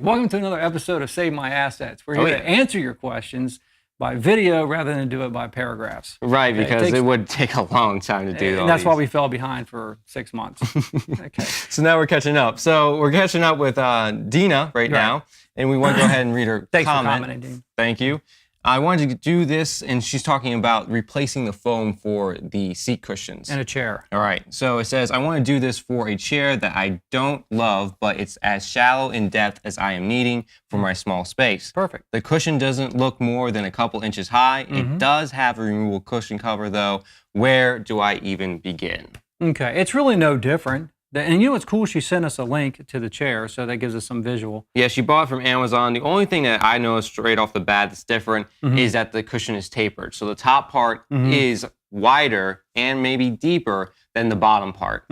Welcome to another episode of Save My Assets. We're here to answer your questions by video rather than do it by paragraphs. Right, because it would take a long time to do all And that's these. why we fell behind for 6 months. Okay. So now we're catching up. So we're catching up with Deanna right now, and we want to go ahead and read her Thanks comment. for commenting, Dean. Thank you. I wanted to do this, and she's talking about replacing the foam for the seat cushions. And a chair. All right, so it says, I want to do this for a chair that I don't love, but it's as shallow in depth as I am needing for my small space. Perfect. The cushion doesn't look more than a couple inches high. It does have a removable cushion cover, though. Where do I even begin? Okay, it's really no different. And you know what's cool? She sent us a link to the chair, so that gives us some visual. Yeah, she bought it from Amazon. The only thing that I noticed straight off the bat that's different is that the cushion is tapered. So the top part is wider and maybe deeper than the bottom part.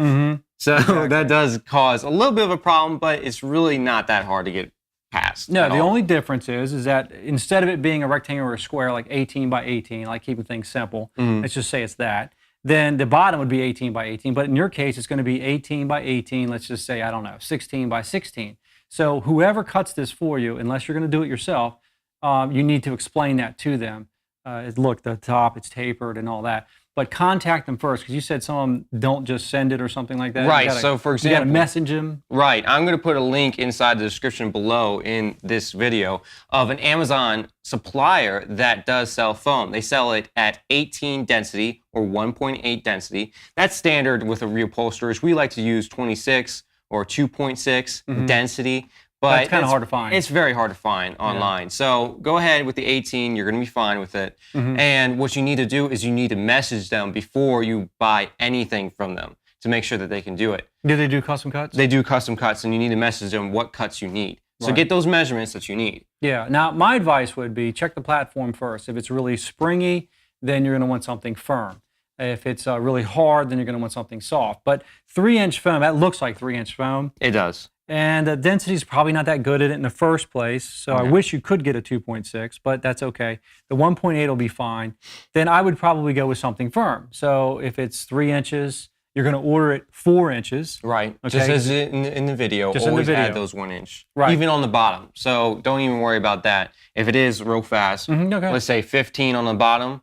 So that does cause a little bit of a problem, but it's really not that hard to get past. No, the only difference is that instead of it being a rectangle or a square, like 18 by 18, like keeping things simple, let's just say it's that, then the bottom would be 18 by 18. But in your case, it's going to be 18 by 18, let's just say, I don't know, 16 by 16. So whoever cuts this for you, unless you're going to do it yourself, you need to explain that to them. Look, the top, it's tapered and all that. But contact them first, because you said some of them don't just send it or something like that. Right, so for example, you got to message them. Right, I'm going to put a link inside the description below in this video of an Amazon supplier that does sell foam. They sell it at 18 density or 1.8 density. That's standard with a reupholsterers. We like to use 26 or 2.6 density. But that's kind of hard to find. It's very hard to find online. So go ahead with the 18. You're going to be fine with it. And what you need to do is you need to message them before you buy anything from them to make sure that they can do it. Do they do custom cuts? They do custom cuts, and you need to message them what cuts you need. So get those measurements that you need. Yeah. Now, my advice would be check the platform first. If it's really springy, then you're going to want something firm. If it's really hard, then you're going to want something soft. But 3-inch foam, that looks like 3-inch foam. It does. And the density is probably not that good at it in the first place. So I wish you could get a 2.6, but that's okay. The 1.8 will be fine. Then I would probably go with something firm. So if it's 3 inches, you're going to order it 4 inches. Right. Okay. Just as in the video, always add those 1 inch. Right. Even on the bottom. So don't even worry about that. If it is real fast, let's say 15 on the bottom,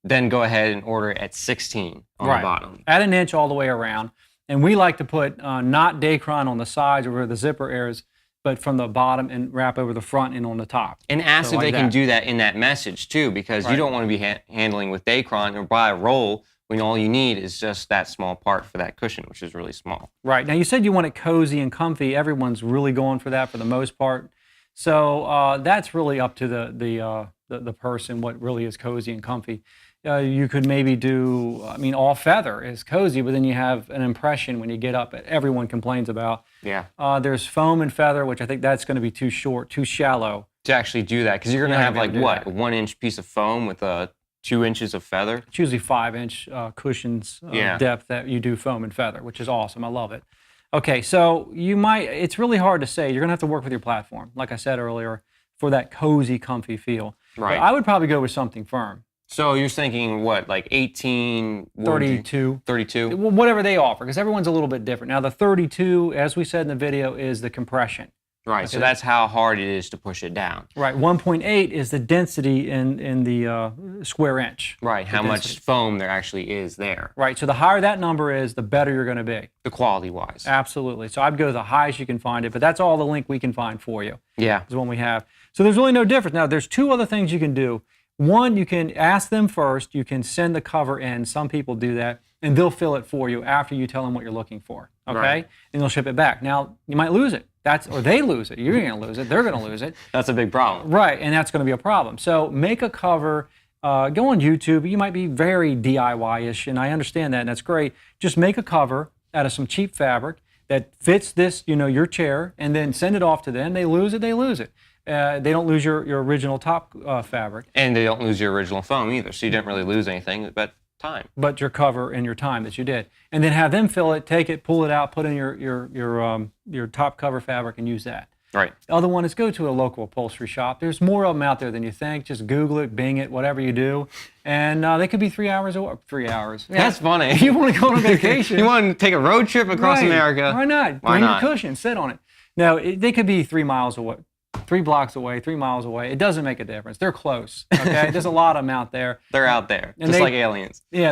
then go ahead and order it at 16 on the bottom. Add an inch all the way around. And we like to put not Decor on the sides or where the zipper is, but from the bottom and wrap over the front and on the top. And ask if they can do that in that message too, because you don't want to be handling with Decor or buy a roll when all you need is just that small part for that cushion, which is really small. Right. Now you said you want it cozy and comfy. Everyone's really going for that for the most part. So that's really up to the person what really is cozy and comfy. You could maybe do, I mean, all feather is cozy, but then you have an impression when you get up that everyone complains about. Yeah. There's foam and feather, which I think that's going to be too short, too shallow. To actually do that, because you're going to have like what, a 1 inch piece of foam with 2 inches of feather? It's usually 5-inch cushions depth that you do foam and feather, which is awesome. I love it. Okay, so it's really hard to say. You're going to have to work with your platform, like I said earlier, for that cozy, comfy feel. Right. But I would probably go with something firm. So you're thinking what, like 18? 32. 32? Well, whatever they offer, because everyone's a little bit different. Now, the 32, as we said in the video, is the compression. Right, so that's how hard it is to push it down. Right, 1.8 is the density in the square inch. Right, how much foam there actually is there. Right, so the higher that number is, the better you're going to be. The quality-wise. Absolutely. So I'd go the highest you can find it, but that's all the link we can find for you. Yeah. Is one we have. So there's really no difference. Now, there's 2 other things you can do. One, you can ask them first. You can send the cover in. Some people do that, and they'll fill it for you after you tell them what you're looking for. Okay? Right. And they'll ship it back. Now, you might lose it. Or they lose it. You're going to lose it. They're going to lose it. That's a big problem. Right, and that's going to be a problem. So make a cover. Go on YouTube. You might be very DIY-ish, and I understand that, and that's great. Just make a cover out of some cheap fabric that fits this, your chair, and then send it off to them. They lose it, they lose it. They don't lose your original top fabric. And they don't lose your original foam either, so you didn't really lose anything but time. But your cover and your time that you did. And then have them fill it, take it, pull it out, put in your top cover fabric and use that. Right. The other one is go to a local upholstery shop. There's more of them out there than you think. Just Google it, Bing it, whatever you do. And they could be 3 hours or 3 hours. Yeah. That's funny. You want to go on a vacation. You want to take a road trip across America. Why not? Bring your cushion, sit on it. Now, they could be 3 miles away, 3 blocks away, 3 miles away. It doesn't make a difference. They're close. Okay, there's a lot of them out there. They're out there, And just like aliens. Yeah.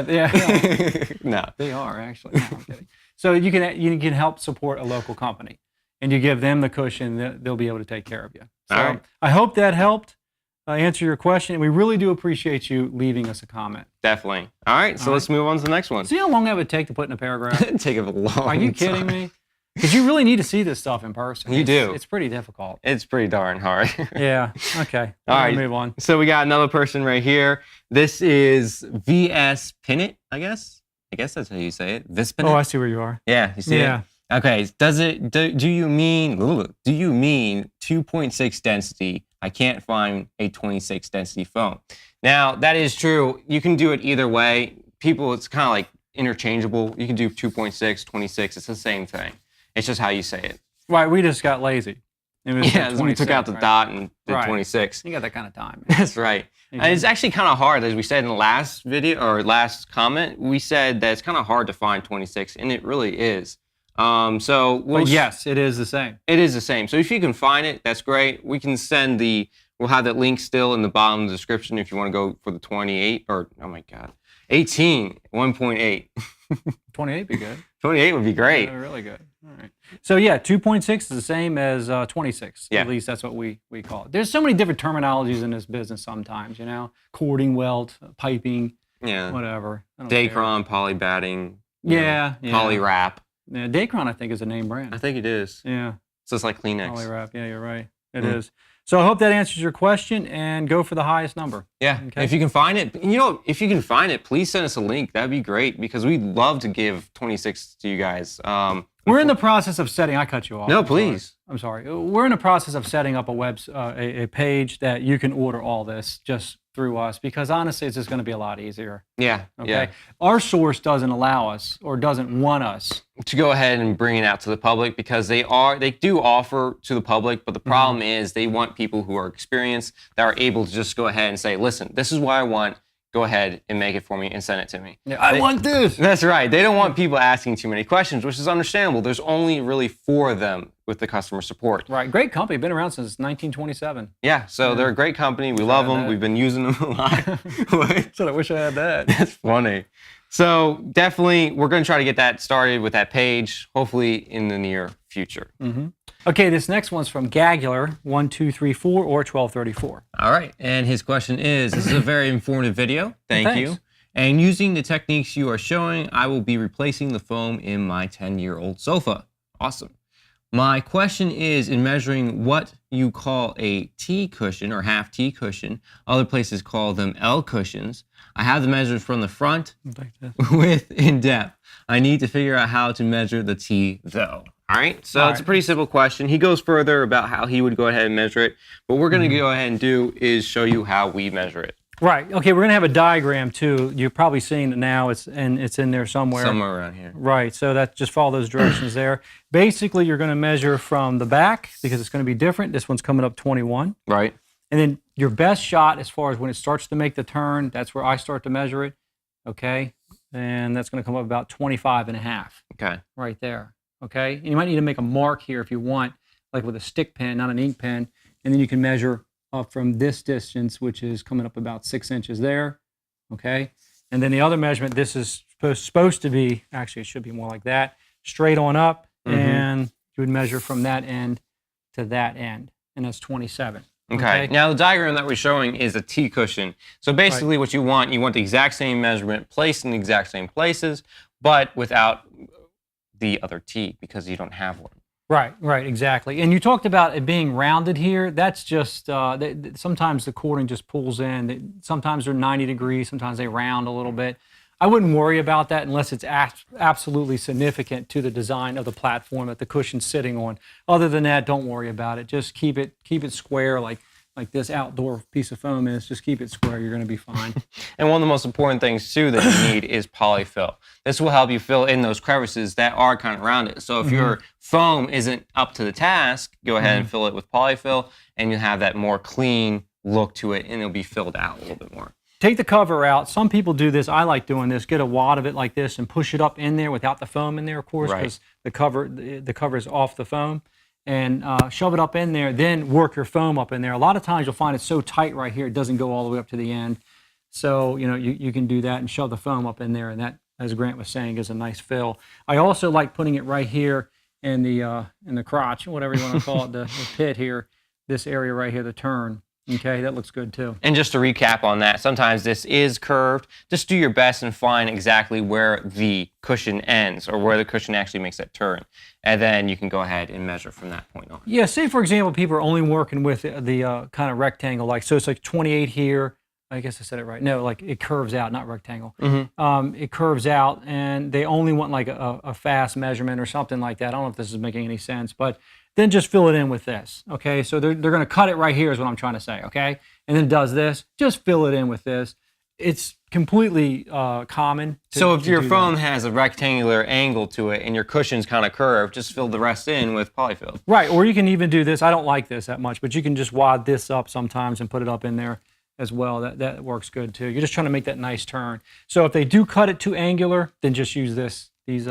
No. They are actually. No, I'm kidding. So you can help support a local company, and you give them the cushion. They'll be able to take care of you. So All right. I hope that helped answer your question. And we really do appreciate you leaving us a comment. Definitely. All right, so let's move on to the next one. See how long that would take to put in a paragraph? It'd take a long Are you kidding me? Because you really need to see this stuff in person. You do. It's pretty difficult. It's pretty darn hard. Yeah. Okay. All right. Move on. So we got another person right here. This is vspinnet, I guess. I guess that's how you say it. Vspinnet. Oh, I see where you are. Yeah, you see Yeah. it? Okay. Do you mean 2.6 density? I can't find a 26 density foam. Now, that is true. You can do it either way. People, it's kind of like interchangeable. You can do 2.6, 26. It's the same thing. It's just how you say it. Right. We just got lazy. It was Yeah, we took out the dot and did Right. 26. You got that kind of time. Man. That's right. And it's actually kind of hard, as we said in the last video or last comment. We said that it's kind of hard to find 26, and it really is. So But yes, it is the same. it is the same. So if you can find it, that's great. We can send we'll have that link still in the bottom of the description if you want to go for the 28 or, oh my God, 18, 1.8. 28 be good. 28 would be great. Yeah, really good. All right. So yeah, 2.6 is the same as 26. Yeah. At least that's what we call it. There's so many different terminologies in this business sometimes, cording, welt, piping, Yeah. whatever. I don't care. Dacron, polybatting. Yeah. Poly wrap. Yeah, Dacron, I think, is a name brand. I think it is. Yeah. So it's like Kleenex. Poly wrap. Yeah, you're right. It is. So I hope that answers your question, and go for the highest number. Yeah. Okay. If you can find it, if you can find it, please send us a link. That'd be great because we'd love to give 26 to you guys. We're in the process of setting. I cut you off. No, I'm sorry. please. I'm sorry. We're in the process of setting up a page that you can order all this just through us, because honestly, it's just going to be a lot easier. Yeah. Okay. Yeah. Our source doesn't allow us or doesn't want us. To go ahead and bring it out to the public because they do offer to the public, but the problem is they want people who are experienced that are able to just go ahead and say, listen, this is what I want. Go ahead and make it for me and send it to me. Yeah, I want this. That's right. They don't want people asking too many questions, which is understandable. There's only really 4 of them with the customer support. Right. Great company. Been around since 1927. Yeah. So they're a great company. We love them. that. We've been using them a lot. What? So I wish I had that. That's funny. So definitely, we're going to try to get that started with that page, hopefully in the near future. Okay, this next one's from Gagular1234 or 1234. All right. And his question is, this is a very informative video. Thank Thanks. you. And using the techniques you are showing, I will be replacing the foam in my 10-year-old sofa. Awesome. My question is, in measuring what you call a T cushion or half T cushion, other places call them L cushions. I have the measures from the front, Like this. width, and depth. I need to figure out how to measure the T though. All right, so All it's a right. pretty simple question. He goes further about how he would go ahead and measure it. What we're going to go ahead and do is show you how we measure it. Right. Okay, we're going to have a diagram too. You're probably seeing it now. It's in there somewhere. Somewhere around here. Right. So that just follow those directions there. Basically, you're going to measure from the back because it's going to be different. This one's coming up 21. Right. And then your best shot as far as when it starts to make the turn, that's where I start to measure it. Okay. And that's going to come up about 25 and a half Okay. right there. Okay. And you might need to make a mark here if you want, like with a stick pen, not an ink pen. And then you can measure up from this distance, which is coming up about 6 inches there. Okay. And then the other measurement, this is supposed to be, actually it should be more like that, straight on up. And you would measure from that end to that end. And that's 27. Okay. Now the diagram that we're showing is a T cushion. So basically what you want the exact same measurement placed in the exact same places, but without the other T because you don't have one. Right, exactly. And you talked about it being rounded here. That's just, sometimes the cording just pulls in. Sometimes they're 90 degrees, sometimes they round a little bit. I wouldn't worry about that unless it's absolutely significant to the design of the platform that the cushion's sitting on. Other than that, don't worry about it. Just keep it square like this outdoor piece of foam is. Just keep it square. You're going to be fine. And one of the most important things too that you need is polyfill. This will help you fill in those crevices that are kind of rounded. So if your foam isn't up to the task, go ahead and fill it with polyfill and you'll have that more clean look to it and it'll be filled out a little bit more. Take the cover out. Some people do this. I like doing this. Get a wad of it like this and push it up in there without the foam in there, of course, Right. because the cover is off the foam. and shove it up in there, then work your foam up in there. A lot of times you'll find it's so tight right here, it doesn't go all the way up to the end. So, you can do that and shove the foam up in there, and that, as Grant was saying, is a nice fill. I also like putting it right here in the crotch, whatever you want to call it, the pit here, this area right here, the turn. Okay, that looks good too. And just to recap on that, sometimes this is curved. Just do your best and find exactly where the cushion ends or where the cushion actually makes that turn. And then you can go ahead and measure from that point on. Yeah, say for example, people are only working with the kind of rectangle, like, so it's like 28 here. I guess I said it right. No, like it curves out, not rectangle. It curves out, and they only want like a fast measurement or something like that. I don't know if this is making any sense, but then just fill it in with this, okay? So they're going to cut it right here is what I'm trying to say, okay? And then it does this. Just fill it in with this. It's completely common. So if your foam has a rectangular angle to it and your cushion's kind of curved, just fill the rest in with polyfill. Right, or you can even do this. I don't like this that much, but you can just wad this up sometimes and put it up in there as well. That works good too. You're just trying to make that nice turn. So if they do cut it too angular, then just use these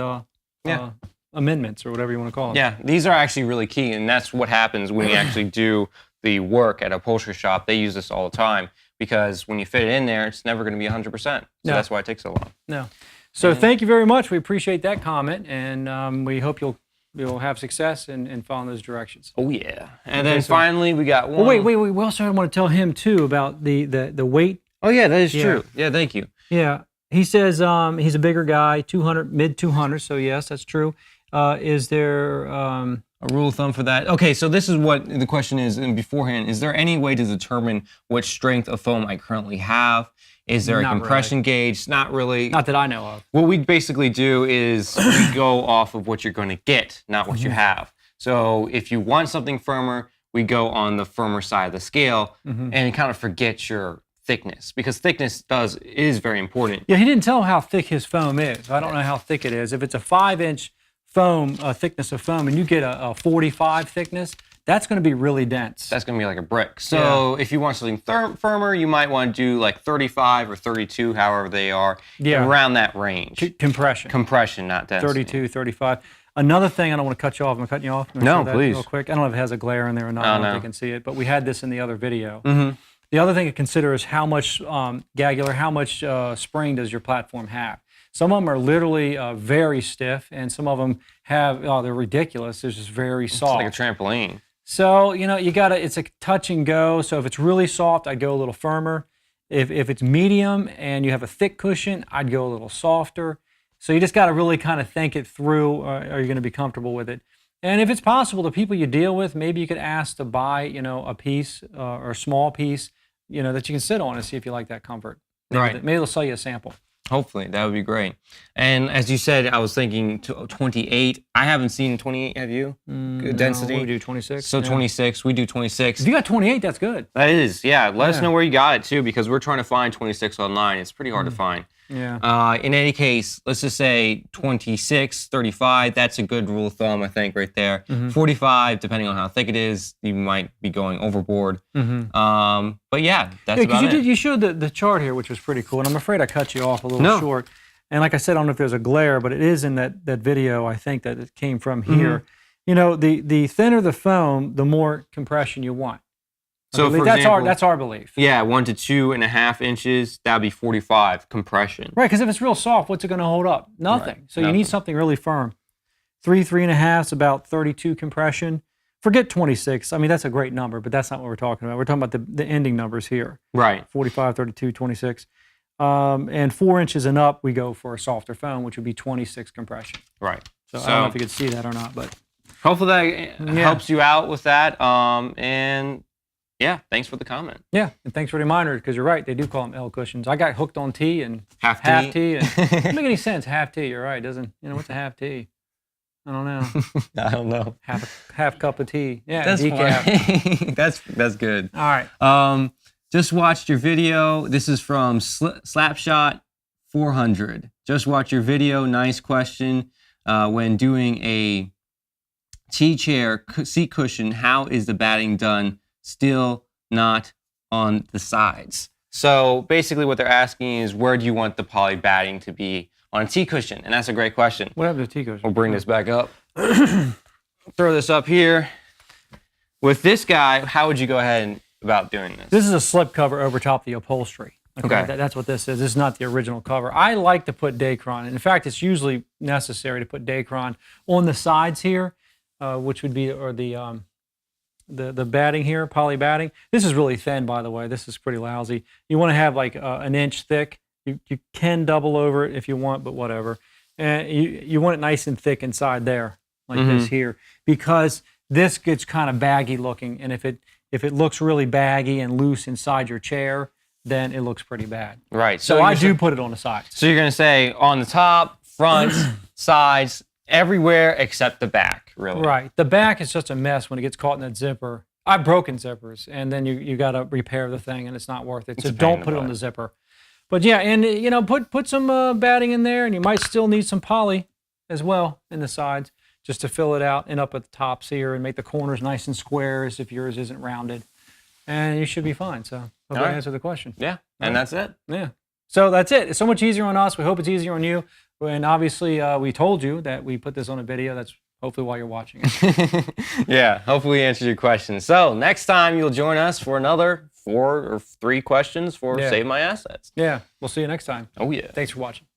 amendments or whatever you want to call it. Yeah, these are actually really key, and that's what happens when you actually do the work at a upholstery shop. They use this all the time because when you fit it in there, it's never going to be 100%. So that's why it takes so long. No. So thank you very much. We appreciate that comment, and we hope you'll have success in following those directions. Oh yeah. And then finally we got one. Wait. We also want to tell him too about the weight. Oh yeah, that is true. Yeah, thank you. Yeah. He says he's a bigger guy, 200, mid 200. So yes, that's true. Is there a rule of thumb for that? Okay, so this is what the question is beforehand. Is there any way to determine what strength of foam I currently have? Is there a compression gauge? Not really. Not that I know of. What we basically do is we go off of what you're going to get, not what you have. So if you want something firmer, we go on the firmer side of the scale and kind of forget your thickness, because thickness is very important. Yeah, he didn't tell how thick his foam is. I don't know how thick it is. If it's a 5-inch foam, thickness of foam, and you get a 45 thickness, that's going to be really dense. That's going to be like a brick. So if you want something firmer, you might want to do like 35 or 32, however they are, around that range. Compression, not density. 32, 35. Another thing, I don't want to cut you off. Am I cutting you off? No, please. Real quick. I don't know if it has a glare in there or not. I don't know if you can see it, but we had this in the other video. The other thing to consider is how much gagular, how much spring does your platform have. Some of them are literally very stiff, and some of them have, they're ridiculous. They're just very soft. It's like a trampoline. So, you gotta, it's a touch and go. So if it's really soft, I'd go a little firmer. If it's medium and you have a thick cushion, I'd go a little softer. So you just gotta really kind of think it through, are you gonna be comfortable with it? And if it's possible, the people you deal with, maybe you could ask to buy, a piece or a small piece, that you can sit on and see if you like that comfort. Maybe they'll sell you a sample. Hopefully, that would be great. And as you said, I was thinking 28. I haven't seen 28, have you? Good density? No, we do 26. So 26, we do 26. If you got 28, that's good. That is, yeah. Let us know where you got it too, because we're trying to find 26 online. It's pretty hard to find. Yeah. In any case, let's just say 26, 35, that's a good rule of thumb, I think, right there. 45, depending on how thick it is, you might be going overboard. But yeah, that's about it. You showed the chart here, which was pretty cool, and I'm afraid I cut you off a little short. And like I said, I don't know if there's a glare, but it is in that video, I think, that it came from here. The thinner the foam, the more compression you want. So for example, that's our belief. Yeah, 1 to 2.5 inches, that'd be 45 compression. Right, because if it's real soft, what's it going to hold up? Nothing. Right, so you need something really firm. 3.5 is about 32 compression. Forget 26. I mean, that's a great number, but that's not what we're talking about. We're talking about the ending numbers here. Right. 45, 32, 26. And 4 inches and up, we go for a softer foam, which would be 26 compression. Right. So I don't know if you could see that or not, but hopefully that helps you out with that. And yeah, thanks for the comment. Yeah, and thanks for the reminder, because you're right, they do call them L cushions. I got hooked on T and half T. And it doesn't make any sense, half T, you're right. It doesn't, what's a half T? I don't know. I don't know. Half cup of tea. Yeah, that's decaf. That's good. All right. Just watched your video. This is from Slapshot 400. Just watch your video. Nice question. When doing a T-chair seat cushion, how is the batting done? Still not on the sides. So basically what they're asking is, where do you want the poly batting to be on a T-cushion? And that's a great question. What happened to T-cushion? We'll bring this back up. Throw this up here. With this guy, how would you go ahead about doing this? This is a slip cover over top of the upholstery. Okay. That's what this is. This is not the original cover. I like to put Decor on. In fact, it's usually necessary to put Decor on the sides here, which would be, or the batting here, poly batting. This is really thin, by the way. This is pretty lousy. You want to have like an inch thick. You can double over it if you want, but whatever. And you want it nice and thick inside there, like this here, because this gets kind of baggy looking, and if it looks really baggy and loose inside your chair, then it looks pretty bad. Right. So I do put it on the sides. So you're going to say on the top, front, sides, everywhere except the back, really. Right. The back is just a mess when it gets caught in that zipper. I've broken zippers, and then you got to repair the thing, and it's not worth it. So don't put it on the zipper. But yeah, and you know, put some batting in there, and you might still need some poly as well in the sides, just to fill it out and up at the tops here and make the corners nice and squares if yours isn't rounded. And you should be fine. So hope I answered the question. Yeah, and that's it. Yeah. So that's it. It's so much easier on us. We hope it's easier on you. And obviously, we told you that we put this on a video. That's hopefully why you're watching it. Yeah, hopefully we answered your question. So next time you'll join us for another 4 or 3 questions for Save My Assets. Yeah. We'll see you next time. Oh, yeah. Thanks for watching.